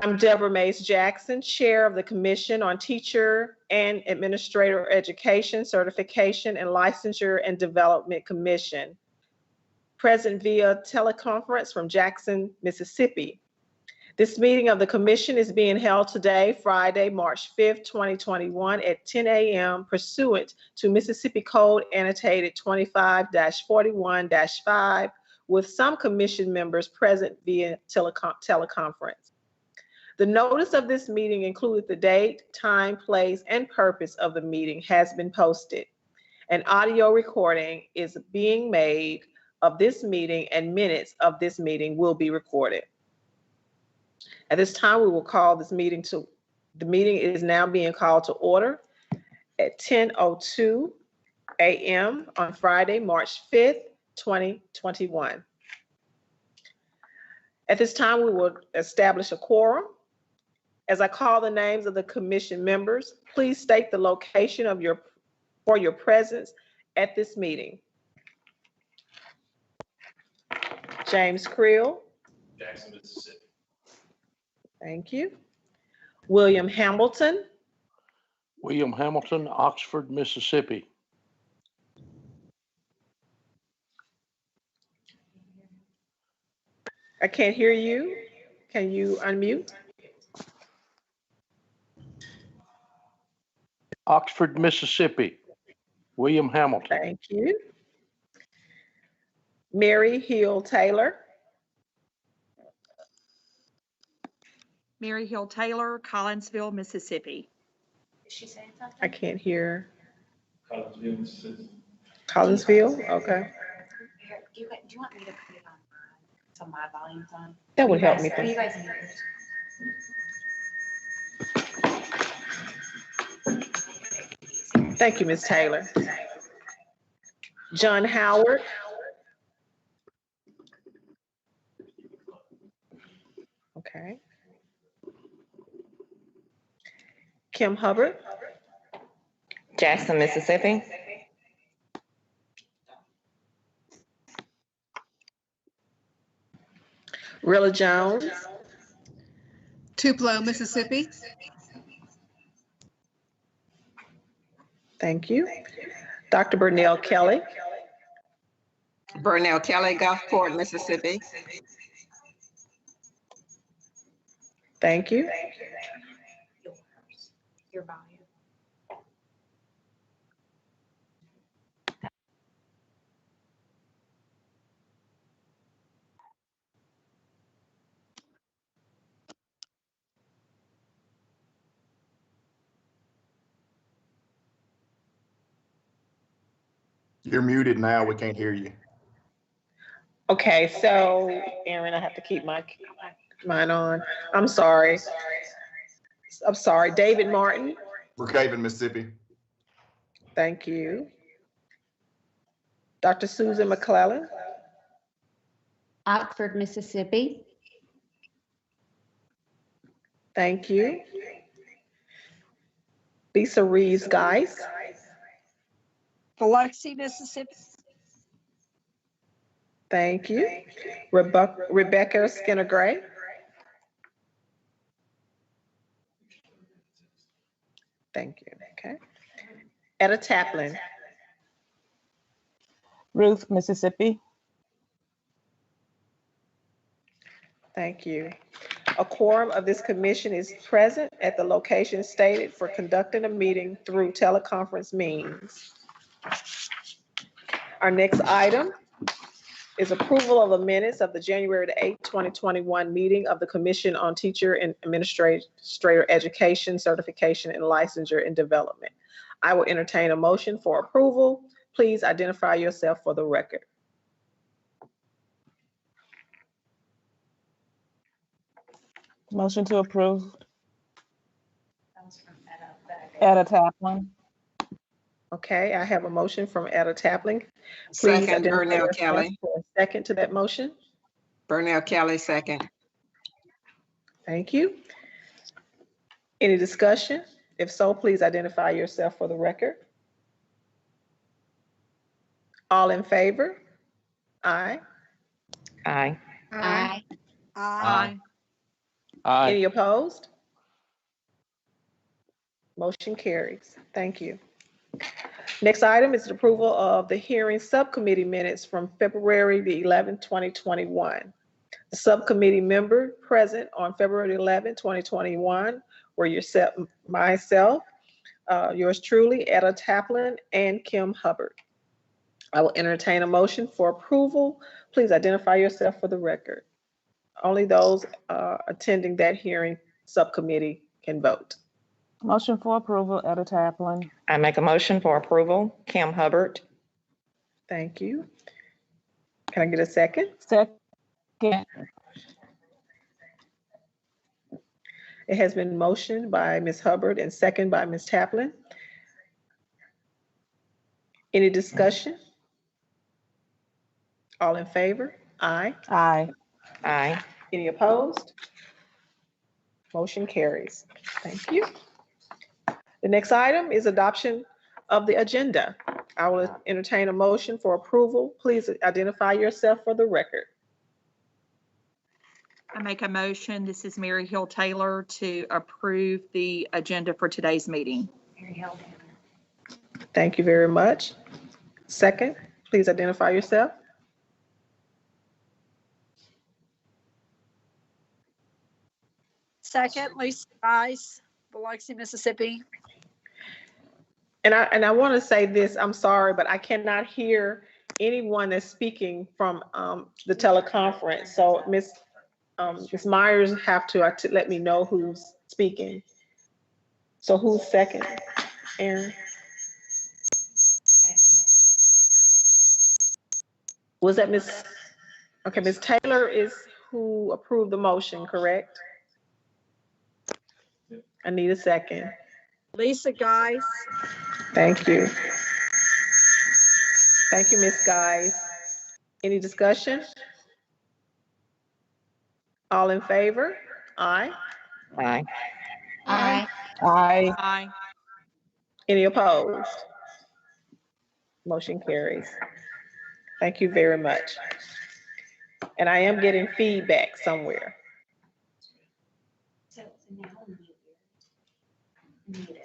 I'm Deborah Mays Jackson, Chair of the Commission on Teacher and Administrator Education, Certification, and Licensure and Development Commission. Present via teleconference from Jackson, Mississippi. This meeting of the Commission is being held today, Friday, March 5th, 2021 at 10 a.m. pursuant to Mississippi Code Annotated 25-41-5 with some Commission members present via teleconference. The notice of this meeting included the date, time, place, and purpose of the meeting has been posted. An audio recording is being made of this meeting and minutes of this meeting will be recorded. At this time, we will call this meeting to, the meeting is now being called to order at 10:02 a.m. on Friday, March 5th, 2021. At this time, we will establish a quorum. As I call the names of the commission members, please state the location of your presence at this meeting. James Creel. Jackson, Mississippi. Thank you. William Hamilton. William Hamilton, Oxford, Mississippi. I can't hear you. Can you unmute? Oxford, Mississippi. William Hamilton. Thank you. Mary Hill Taylor. Mary Hill Taylor, Collinsville, Mississippi. Is she saying something? I can't hear. Collinsville, Mississippi. Collinsville, okay. Here, do you want me to put it on so my volume's on? That would help me. Are you guys in yours? Thank you, Ms. Taylor. John Howard. Okay. Kim Hubbard. Jackson, Mississippi. Rilla Jones. Tupelo, Mississippi. Thank you. Dr. Burnell Kelly. Burnell Kelly, Gulfport, Mississippi. Thank you. Your volume. You're muted now. We can't hear you. Okay, so Aaron, I have to keep mine on. I'm sorry. David Martin. Brookhaven, Mississippi. Thank you. Dr. Susan McClellan. Oxford, Mississippi. Thank you. Lisa Reeves Geis. Biloxi, Mississippi. Thank you. Rebecca Skinner Gray. Thank you. Okay. Etta Taplin. Ruth, Mississippi. Thank you. A quorum of this commission is present at the location stated for conducting a meeting through teleconference means. Our next item is approval of the minutes of the January 8, 2021 meeting of the Commission on Teacher and Administrator Education, Certification, and Licensure and Development. I will entertain a motion for approval. Please identify yourself for the record. Motion to approve. That was from Etta. Etta Taplin. Okay, I have a motion from Etta Taplin. Please Second, identify Burnell yourself Kelly. for a second to that motion. Burnell Kelly, second. Thank you. Any discussion? If so, please identify yourself for the record. All in favor? Aye. Aye. Aye. Aye. Aye. Any opposed? Motion carries. Thank you. Next item is the approval of the hearing subcommittee minutes from February the 11th, 2021. The subcommittee member present on February 11th, 2021 were myself, yours truly, Etta Taplin, and Kim Hubbard. I will entertain a motion for approval. Please identify yourself for the record. Only those attending that hearing subcommittee can vote. Motion for approval, Etta Taplin. I make a motion for approval, Kim Hubbard. Thank you. Can I get a second? Second. It has been motioned by Ms. Hubbard and second by Ms. Taplin. Any discussion? All in favor? Aye. Aye. Aye. Any opposed? Motion carries. Thank you. The next item is adoption of the agenda. I will entertain a motion for approval. Please identify yourself for the record. I make a motion, this is Mary Hill Taylor, to approve the agenda for today's meeting. Mary Hill. Thank you very much. Second, please identify yourself. Second, Lisa Rice, Biloxi, Mississippi. And I want to say this, I'm sorry, but I cannot hear anyone that's speaking from the teleconference. So Ms. Myers have to let me know who's speaking. So who's second? Aaron? Was that Ms. Okay, Ms. Taylor is who approved the motion, correct? I need a second. Lisa Geis. Thank you. Thank you, Ms. Guys. Any discussion? All in favor? Aye. Aye. Aye. Aye. Aye. Any opposed? Motion carries. Thank you very much. And I am getting feedback somewhere. So now mute it.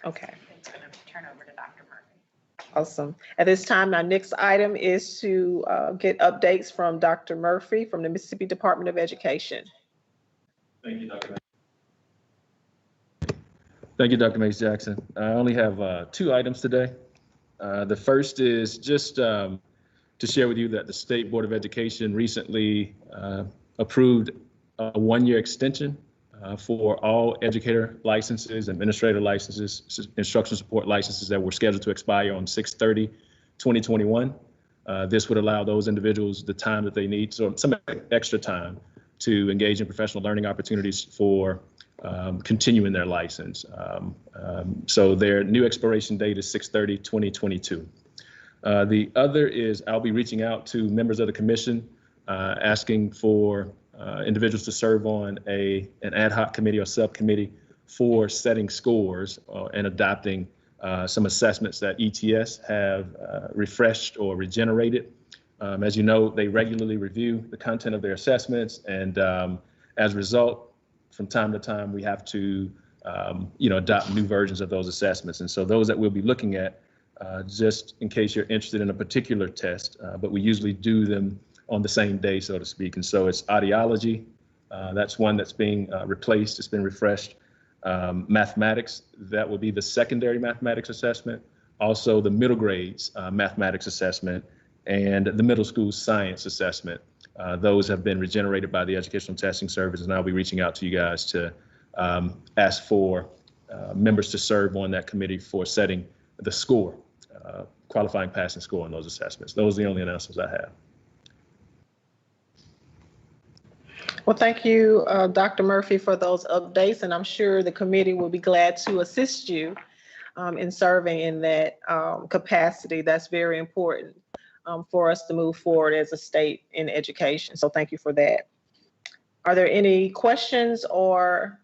Okay. It's going to turn over to Dr. Murphy. Awesome. At this time, our next item is to get updates from Dr. Murphy from the Mississippi Department of Education. Thank you, Dr. Thank you, Dr. Mace Jackson. I only have 2 items today. The first is just to share with you that the State Board of Education recently approved a 1-year extension for all educator licenses, administrator licenses, instruction support licenses that were scheduled to expire on 6/30/2021. This would allow those individuals the time that they need, so some extra time to engage in professional learning opportunities for continuing their license. So their new expiration date is 6/30/2022. The other is I'll be reaching out to members of the commission asking for individuals to serve on an ad hoc committee or subcommittee for setting scores and adopting some assessments that ETS have refreshed or regenerated. As you know, they regularly review the content of their assessments, and as a result, from time to time, we have to adopt new versions of those assessments. And so those that we'll be looking at, just in case you're interested in a particular test, but we usually do them on the same day, so to speak. And so it's audiology, that's one that's being replaced, it's been refreshed. Mathematics, that will be the secondary mathematics assessment. Also the middle grades mathematics assessment and the middle school science assessment. Those have been regenerated by the Educational Testing Service, and I'll be reaching out to you guys to ask for members to serve on that committee for setting the score, qualifying passing score on those assessments. Those are the only announcements I have. Well, thank you, Dr. Murphy, for those updates, and I'm sure the committee will be glad to assist you in serving in that capacity. That's very important for us to move forward as a state in education. So thank you for that. Are there any questions or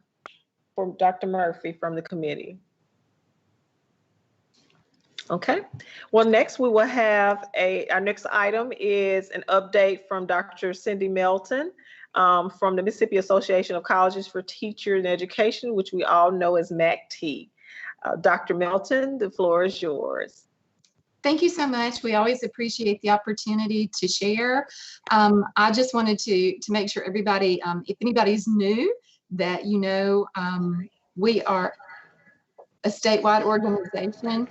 for Dr. Murphy from the committee? Okay. Well, next we will have our next item is an update from Dr. Cindy Melton from the Mississippi Association of Colleges for Teachers and Education, which we all know as MAGT. Dr. Melton, the floor is yours. Thank you so much. We always appreciate the opportunity to share. I just wanted to make sure everybody, if anybody's new, that you know we are a statewide organization.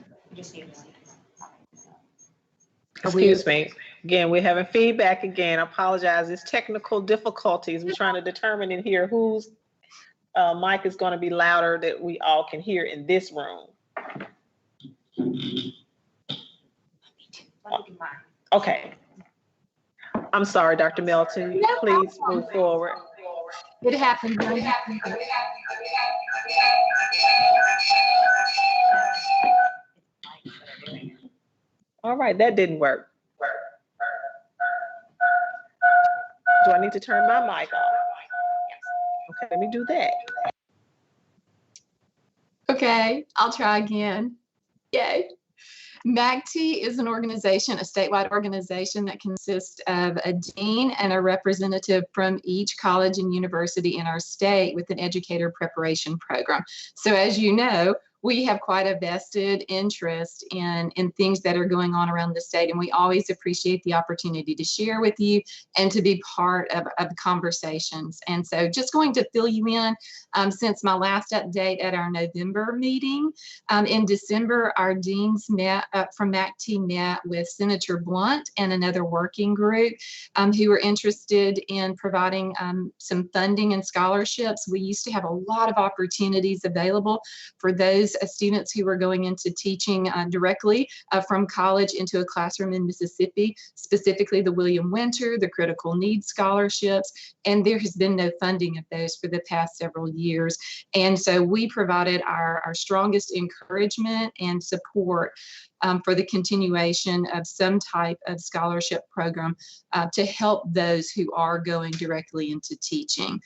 Excuse me. Again, we're having feedback again. I apologize. It's technical difficulties. We're trying to determine in here whose mic is going to be louder that we all can hear in this room. Okay. I'm sorry, Dr. Melton. Please move forward. It happens. All right, that didn't work. Do I need to turn my mic off? Okay, let me do that. Okay, I'll try again. Yay. MAGT is an organization, a statewide organization that consists of a dean and a representative from each college and university in our state with an educator preparation program. So as you know, we have quite a vested interest in things that are going on around the state, and we always appreciate the opportunity to share with you and to be part of conversations. And so just going to fill you in, since my last update at our November meeting, in December, our deans from MAGT met with Senator Blunt and another working group who were interested in providing some funding and scholarships. We used to have a lot of opportunities available for those students who were going into teaching directly from college into a classroom in Mississippi, specifically the William Winter, the critical needs scholarships, and there has been no funding of those for the past several years. And so we provided our strongest encouragement and support for the continuation of some type of scholarship program to help those who are going directly into teaching.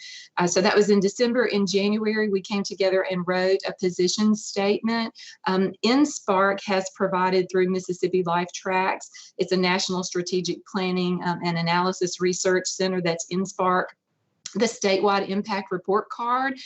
So that was in December. In January, we came together and wrote a position statement. NSPARC has provided through Mississippi Life Tracks. It's a National Strategic Planning and Analysis Research Center. That's NSPARC. The statewide impact report card.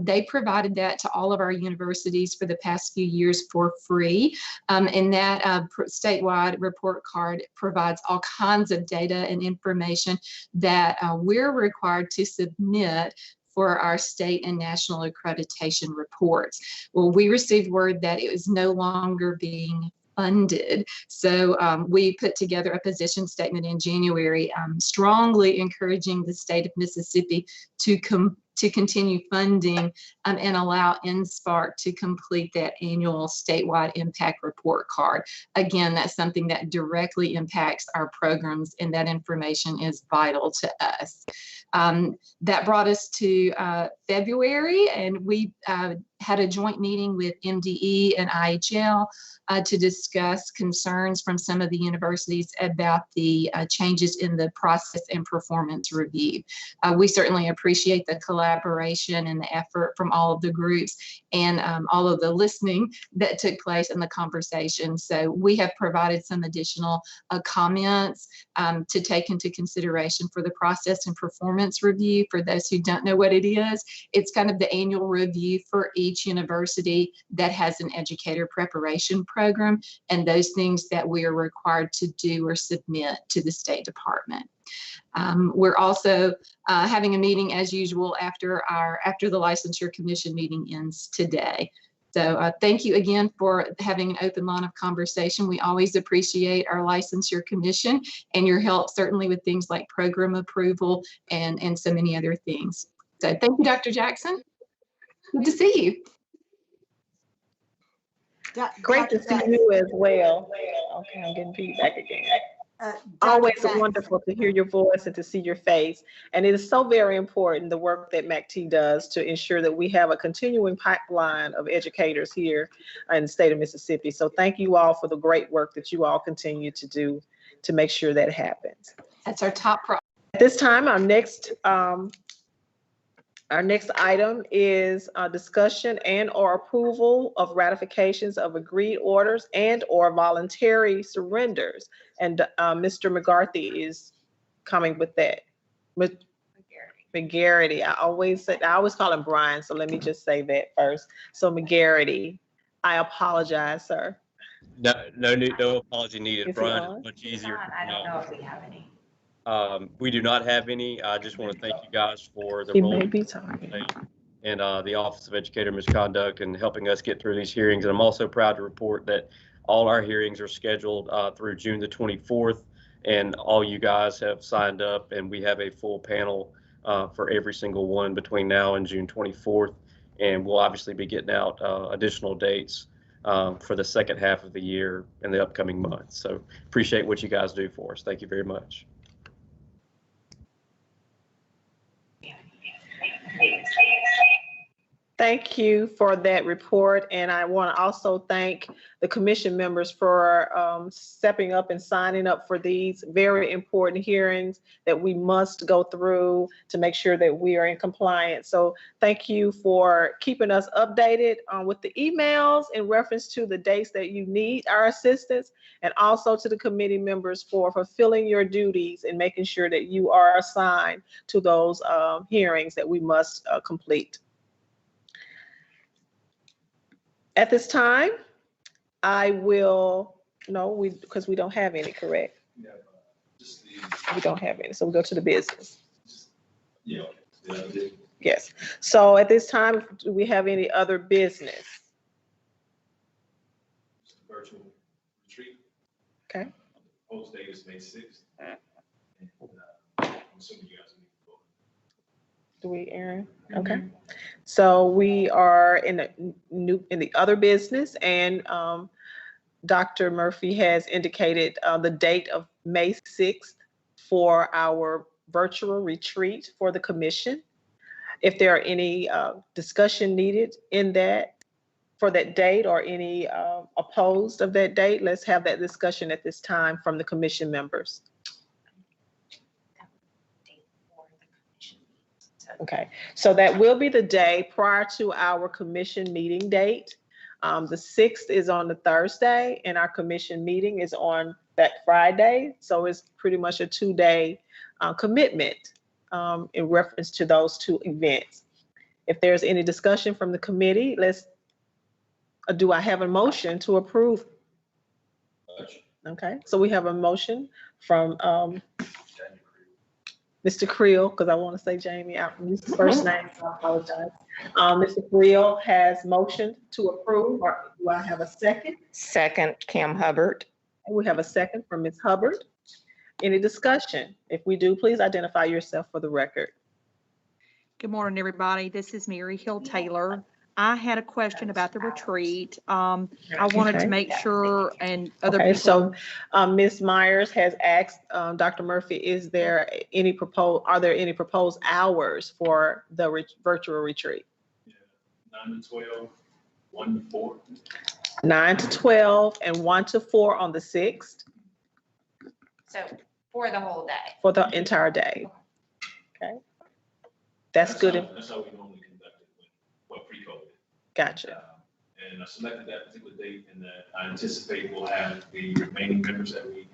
They provided that to all of our universities for the past few years for free. And that statewide report card provides all kinds of data and information that we're required to submit for our state and national accreditation reports. Well, we received word that it was no longer being funded. So we put together a position statement in January, strongly encouraging the state of Mississippi to continue funding and allow NSPARC to complete that annual statewide impact report card. Again, that's something that directly impacts our programs, and that information is vital to us. That brought us to February, and we had a joint meeting with MDE and IHL to discuss concerns from some of the universities about the changes in the process and performance review. We certainly appreciate the collaboration and the effort from all of the groups and all of the listening that took place in the conversation. So we have provided some additional comments to take into consideration for the process and performance review. For those who don't know what it is, it's kind of the annual review for each university that has an educator preparation program and those things that we are required to do or submit to the State Department. We're also having a meeting as usual after the Licensure Commission meeting ends today. So thank you again for having an open line of conversation. We always appreciate our Licensure Commission and your help, certainly with things like program approval and so many other things. So thank you, Dr. Jackson. Good to see you. Great to see you as well. Okay, I'm getting feedback again. Always wonderful to hear your voice and to see your face. And it is so very important, the work that MAGT does to ensure that we have a continuing pipeline of educators here in the state of Mississippi. So thank you all for the great work that you all continue to do to make sure that happens. That's our top priority. At this time, our next Our next item is discussion and/or approval of ratifications of agreed orders and/or voluntary surrenders. And Mr. McCarthy is coming with that. McGarity. I always call him Brian, so let me just say that first. So McGarity, I apologize, sir. No apology needed. Is he Brian, on? it's much easier. I don't know if we have any. We do not have any. I just want to thank you guys for the He role may be talking. and the Office of Educator Misconduct and helping us get through these hearings. And I'm also proud to report that all our hearings are scheduled through June the 24th, and all you guys have signed up, and we have a full panel for every single one between now and June 24th. And we'll obviously be getting out additional dates for the second half of the year in the upcoming months. So appreciate what you guys do for us. Thank you very much. Thank you for that report, and I want to also thank the commission members for stepping up and signing up for these very important hearings that we must go through to make sure that we are in compliance. So thank you for keeping us updated with the emails in reference to the dates that you need our assistance, and also to the committee members for fulfilling your duties and making sure that you are assigned to those hearings that we must complete. At this time, I will, because we don't have any, correct? We don't have any, so we'll go to the business. Yes, so at this time, do we have any other business? Virtual retreat. Okay. Proposed date is May 6th. I'm assuming you guys need to vote. Do we, Aaron? Okay. So we are in the other business, and Dr. Murphy has indicated the date of May 6th for our virtual retreat for the commission. If there are any discussion needed in that for that date, or any opposed of that date, let's have that discussion at this time from the commission members. Okay, so that will be the day prior to our commission meeting date. The 6th is on the Thursday, and our commission meeting is on that Friday. So it's pretty much a 2-day commitment in reference to those two events. If there's any discussion from the committee, do I have a motion to approve? Okay, so we have a motion from Mr. Creel, because I want to say Jamie, his first name, so I apologize. Mr. Creel has motioned to approve, or do I have a second? Second, Cam Hubbard. And we have a second from Ms. Hubbard. Any discussion? If we do, please identify yourself for the record. Good morning, everybody. This is Mary Hill Taylor. I had a question about the retreat. I wanted to make sure, and other Okay, people. so Ms. Myers has asked Dr. Murphy, are there any proposed hours for the virtual retreat? 9 to 12, 1 to 4. 9 to 12 and 1 to 4 on the 6th So for the whole day. for the entire day. Okay, that's good. That's how we normally conduct it pre-COVID. Gotcha. And I selected that particular date, and I anticipate we'll have the remaining members that we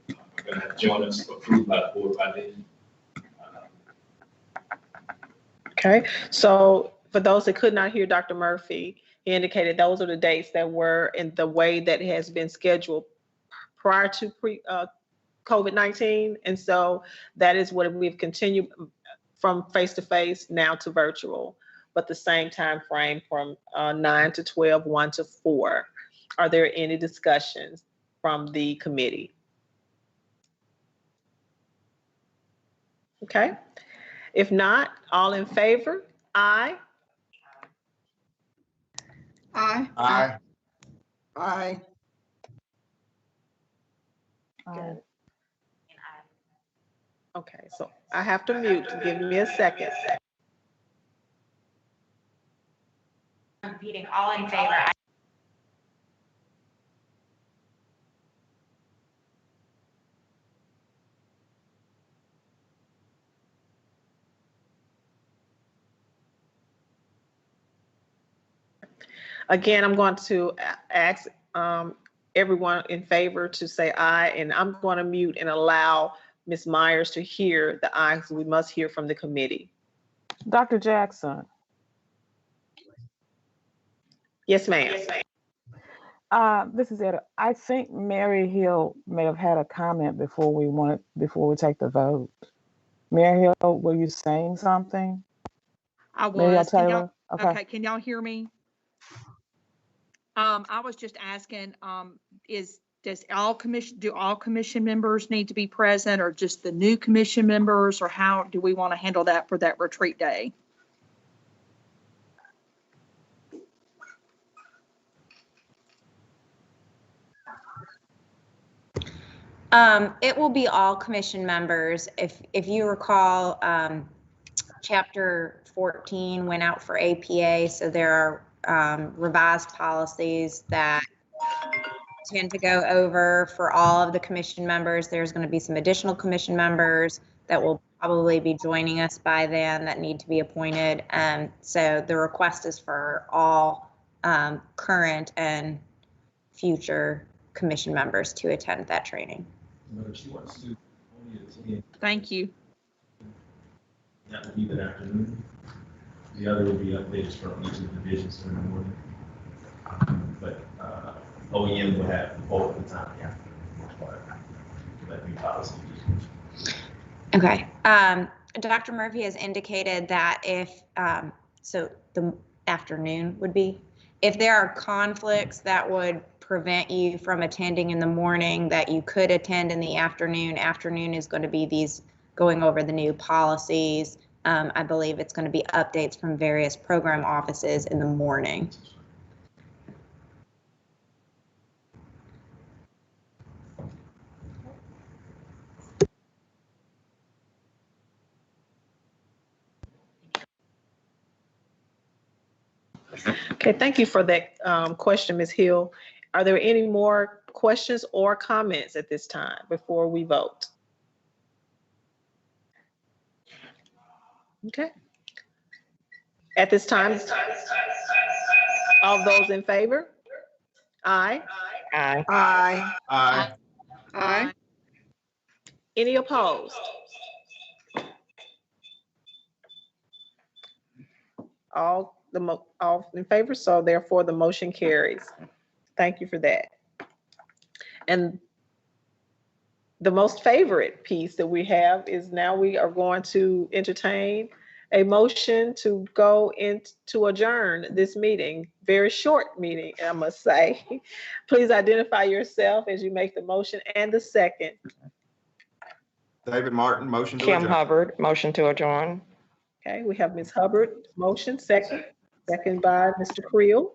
are going to have join us approved by the board by then. Okay, so for those that could not hear Dr. Murphy, he indicated those are the dates that were in the way that it has been scheduled prior to COVID-19. And so that is what we've continued from face-to-face now to virtual, but the same time frame from 9 to 12, 1 to 4. Are there any discussions from the committee? Okay, if not, all in favor? Aye. Aye. Aye. Aye. Good. Okay, so I have to mute. Give me a second. Repeating, all in favor. Again, I'm going to ask everyone in favor to say aye, and I'm going to mute and allow Ms. Myers to hear the ayes. We must hear from the committee. Dr. Jackson, Yes, ma'am. this is Etta. I think Mary Hill may have had a comment before we take the vote. Mary Hill, were you saying something? I Mary Hill was. Can y'all, Taylor? okay, can y'all hear me? I was just asking, do all commission members need to be present, or just the new commission members, or how do we want to handle that for that retreat day? It will be all commission members. If you recall, chapter 14 went out for APA, so there are revised policies that tend to go over for all of the commission members. There's going to be some additional commission members that will probably be joining us by then that need to be appointed. So the request is for all current and future commission members to attend that training. Thank you. That would be that afternoon. The other would be updates from each of the divisions in the morning. But OEM will have both of the time. Yeah. That new policy. Okay. Dr. Murphy has indicated that if, so the afternoon would be, if there are conflicts that would prevent you from attending in the morning, that you could attend in the afternoon. Afternoon is going to be these going over the new policies. I believe it's going to be updates from various program offices in the morning. Okay, thank you for that question, Ms. Hill. Are there any more questions or comments at this time before we vote? Okay. At this time, all those in favor? Aye. Aye. Aye. Aye. Aye. Any opposed? All in favor, so therefore the motion carries. Thank you for that. And the most favorite piece that we have is now we are going to entertain a motion to go into adjourn this meeting. Very short meeting, I must say. Please identify yourself as you make the motion and the second. David Martin, motion to Kim adjourn. Hubbard, motion to adjourn. Okay, we have Ms. Hubbard, motion, second by Mr. Creel.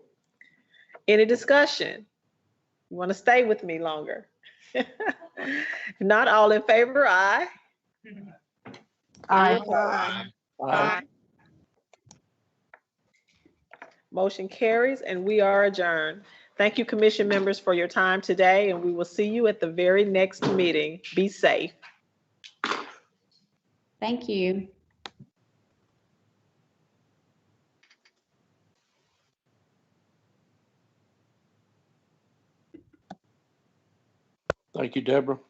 Any discussion? You want to stay with me longer? If not, all in favor, aye. Aye. Aye. Motion carries and we are adjourned. Thank you, commission members, for your time today, and we will see you at the very next meeting. Be safe. Thank you. Thank you, Deborah.